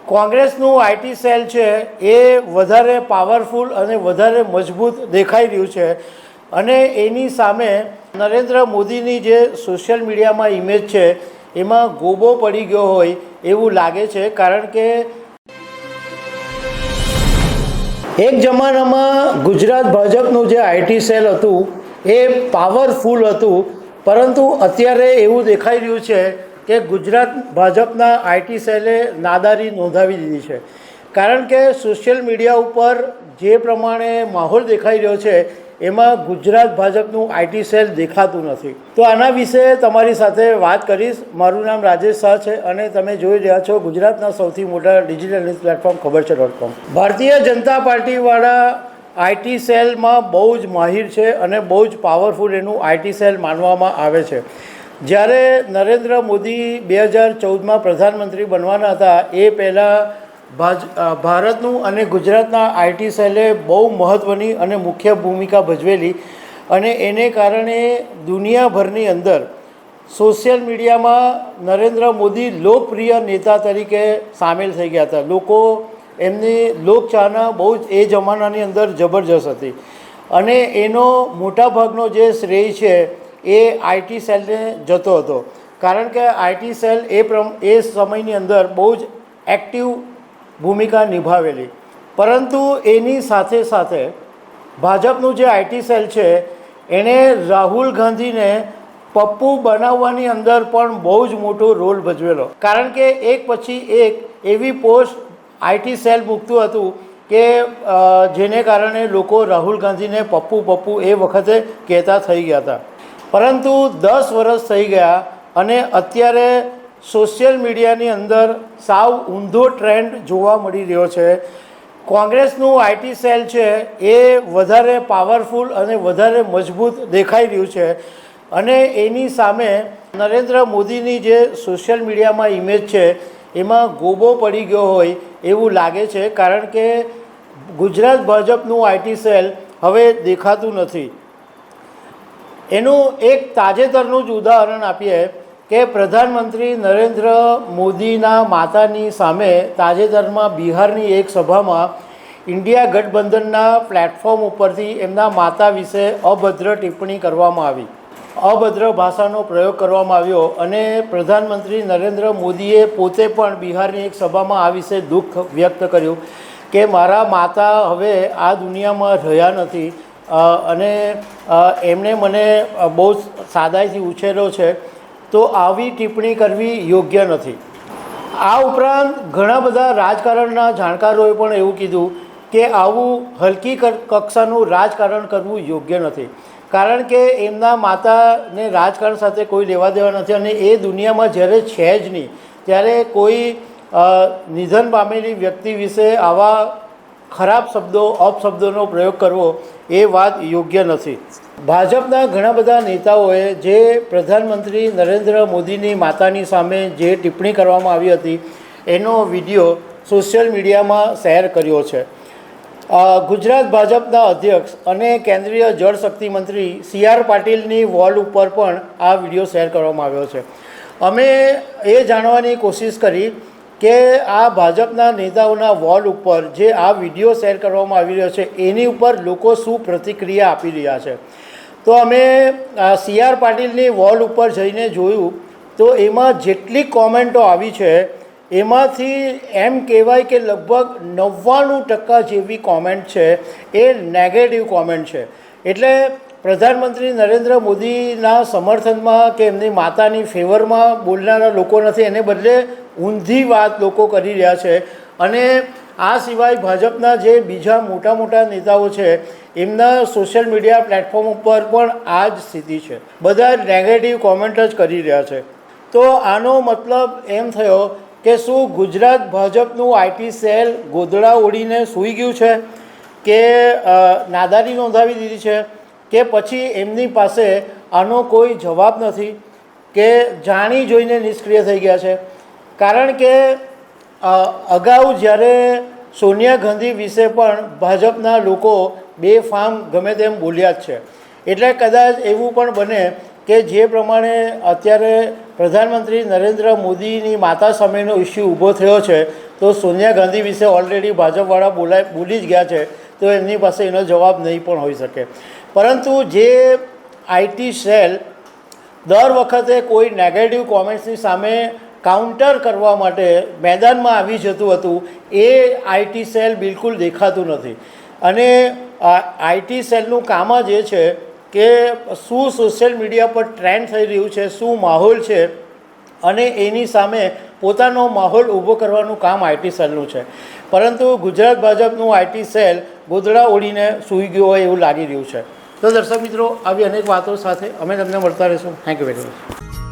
કોંગ્રેસનું IT cell છે એ વધારે પાવરફુલ અને વધારે મજબૂત દેખાઈ રહ્યું છે અને એની સામે નરેન્દ્ર મોદીની જે સોશિયલ મીડિયામાં ઇમેજ છે એમાં ગોબો પડી ગયો હોય એવું લાગે છે, કારણ કે એક જમાનામાં ગુજરાત ભાજપનું જે આઈટી સેલ હતું એ પાવરફુલ હતું, પરંતુ અત્યારે એવું દેખાઈ રહ્યું છે કે ગુજરાત ભાજપના આઈટી સેલે નાદારી નોંધાવી દીધી છે, કારણ કે સોશિયલ મીડિયા ઉપર જે પ્રમાણે માહોલ દેખાઈ રહ્યો છે એમાં ગુજરાત ભાજપનું આઈટી સેલ દેખાતું નથી. તો આના વિશે તમારી સાથે વાત કરીશ. મારું નામ રાજેશ શાહ છે અને તમે જોઈ રહ્યા છો ગુજરાતના સૌથી મોટા digital news platform ખબરછે.com. Bharatiya Janata પાર્ટીવાળા IT સેલમાં બહુ જ માહિર છે અને બહુ જ પાવરફુલ એનું આઈટી સેલ માનવામાં આવે છે. જ્યારે નરેન્દ્ર મોદી 2014માં પ્રધાનમંત્રી બનવાના હતા એ પહેલાં ભારતનું અને ગુજરાતના આઈટી સેલે બહુ મહત્ત્વની અને મુખ્ય ભૂમિકા ભજવેલી અને એને કારણે દુનિયાભરની અંદર સોશિયલ મીડિયામાં નરેન્દ્ર મોદી લોકપ્રિય નેતા તરીકે સામેલ થઈ ગયા હતા. લોકો એમની લોકચાહના બહુ જ એ જમાનાની અંદર જબરજસ્ત હતી અને એનો મોટાભાગનો જે શ્રેય છે એ આઈટી સેલને જતો હતો, કારણ કે આઈટી સેલ એ સમયની અંદર બહુ જ એક્ટિવ ભૂમિકા નિભાવેલી. પરંતુ એની સાથે સાથે ભાજપનું જે આઈટી સેલ છે એણે રાહુલ ગાંધીને પપ્પુ બનાવવાની અંદર પણ બહુ જ મોટો રોલ ભજવેલો, કારણ કે એક પછી એક એવી પોસ્ટ આઈટી સેલ મૂકતું હતું કે જેને કારણે લોકો રાહુલ ગાંધીને પપ્પુ પપ્પુ એ વખતે કહેતા થઈ ગયા હતા. પરંતુ 10 વર્ષ થઈ ગયા અને અત્યારે સોશિયલ મીડિયાની અંદર સાવ ઊંધો ટ્રેન્ડ જોવા મળી રહ્યો છે. કોંગ્રેસનું આઈટી સેલ છે એ વધારે પાવરફુલ અને વધારે મજબૂત દેખાઈ રહ્યું છે અને એની સામે નરેન્દ્ર મોદીની જે સોશિયલ મીડિયામાં ઇમેજ છે એમાં ગોબો પડી ગયો હોય એવું લાગે છે, કારણ કે ગુજરાત ભાજપનું આઈટી સેલ હવે દેખાતું નથી. એનું એક તાજેતરનું જ ઉદાહરણ આપીએ કે પ્રધાનમંત્રી નરેન્દ્ર મોદીના માતાની સામે તાજેતરમાં બિહારની એક સભામાં ઇન્ડિયા ગઠબંધનના પ્લેટફોર્મ ઉપરથી એમના માતા વિશે અભદ્ર ટિપ્પણી કરવામાં આવી, અભદ્ર ભાષાનો પ્રયોગ કરવામાં આવ્યો અને પ્રધાનમંત્રી નરેન્દ્ર મોદીએ પોતે પણ બિહારની એક સભામાં આ વિશે દુઃખ વ્યક્ત કર્યું કે મારા માતા હવે આ દુનિયામાં રહ્યા નથી અને એમણે મને બહુ સાદાઈથી ઉછેર્યો છે, તો આવી ટિપ્પણી કરવી યોગ્ય નથી. આ ઉપરાંત ઘણા બધા રાજકારણના જાણકારોએ પણ એવું કીધું કે આવું હલકી કક્ષાનું રાજકારણ કરવું યોગ્ય નથી, કારણ કે એમના માતાને રાજકારણ સાથે કોઈ લેવા દેવા નથી અને એ દુનિયામાં જ્યારે છે જ નહીં ત્યારે કોઈ નિધન પામેલી વ્યક્તિ વિશે આવા ખરાબ શબ્દો અપશબ્દોનો પ્રયોગ કરવો એ વાત યોગ્ય નથી. ભાજપના ઘણા બધા નેતાઓએ જે પ્રધાનમંત્રી નરેન્દ્ર મોદીની માતાની સામે જે ટિપ્પણી કરવામાં આવી હતી એનો વિડીયો સોશિયલ મીડિયામાં શેર કર્યો છે. ગુજરાત ભાજપના અધ્યક્ષ અને કેન્દ્રીય જળશક્તિ મંત્રી CR પાટીલની વોલ ઉપર પણ આ વિડીયો શેર કરવામાં આવ્યો છે. અમે એ જાણવાની કોશિશ કરી કે આ ભાજપના નેતાઓના વોલ ઉપર જે આ વિડીયો શેર કરવામાં આવી રહ્યો છે એની ઉપર લોકો શું પ્રતિક્રિયા આપી રહ્યા છે. તો અમે CR પાટીલની વોલ ઉપર જઈને જોયું તો એમાં જેટલી કોમેન્ટો આવી છે એમાંથી એમ કહેવાય કે લગભગ 99% જેવી કોમેન્ટ છે એ નેગેટિવ કોમેન્ટ છે. એટલે પ્રધાનમંત્રી નરેન્દ્ર મોદીના સમર્થનમાં કે એમની માતાની ફેવરમાં બોલનારા લોકો નથી, એને બદલે ઊંધી વાત લોકો કરી રહ્યા છે. અને આ સિવાય ભાજપના જે બીજા મોટા મોટા નેતાઓ છે એમના સોશિયલ મીડિયા પ્લેટફોર્મ ઉપર પણ આ જ સ્થિતિ છે, બધા નેગેટિવ કોમેન્ટ જ કરી રહ્યા છે. તો આનો મતલબ એમ થયો કે શું ગુજરાત ભાજપનું આઈટી સેલ ગોદડા ઓઢીને સૂઈ ગયું છે કે નાદારી નોંધાવી દીધી છે કે પછી એમની પાસે આનો કોઈ જવાબ નથી કે જાણી જોઈને નિષ્ક્રિય થઈ ગયા છે. કારણ કે અગાઉ જ્યારે સોનિયા ગાંધી વિશે પણ ભાજપના લોકો બેફામ ગમે તેમ બોલ્યા જ છે, એટલે કદાચ એવું પણ બને કે જે પ્રમાણે અત્યારે પ્રધાનમંત્રી નરેન્દ્ર મોદીની માતા સામેનો ઇસ્યુ ઊભો થયો છે, તો સોનિયા ગાંધી વિશે ઓલરેડી ભાજપવાળા બોલી જ ગયા છે, તો એમની પાસે એનો જવાબ નહીં પણ હોઈ શકે. પરંતુ જે આઈટી સેલ દર વખતે કોઈ નેગેટિવ કોમેન્ટ્સની સામે કાઉન્ટર કરવા માટે મેદાનમાં આવી જતું હતું, એ આઈટી સેલ બિલકુલ દેખાતું નથી. અને આઈટી સેલનું કામ જ એ છે કે શું સોશિયલ મીડિયા પર ટ્રેન્ડ થઈ રહ્યું છે, શું માહોલ છે, અને એની સામે પોતાનો માહોલ ઊભો કરવાનું કામ આઈટી સેલનું છે. પરંતુ ગુજરાત ભાજપનું આઈટી સેલ ગોદડા ઓળીને સૂઈ ગયો હોય એવું લાગી રહ્યું છે. તો દર્શક મિત્રો, આવી અનેક વાતો સાથે અમે તમને મળતા રહીશું. Thank you very much.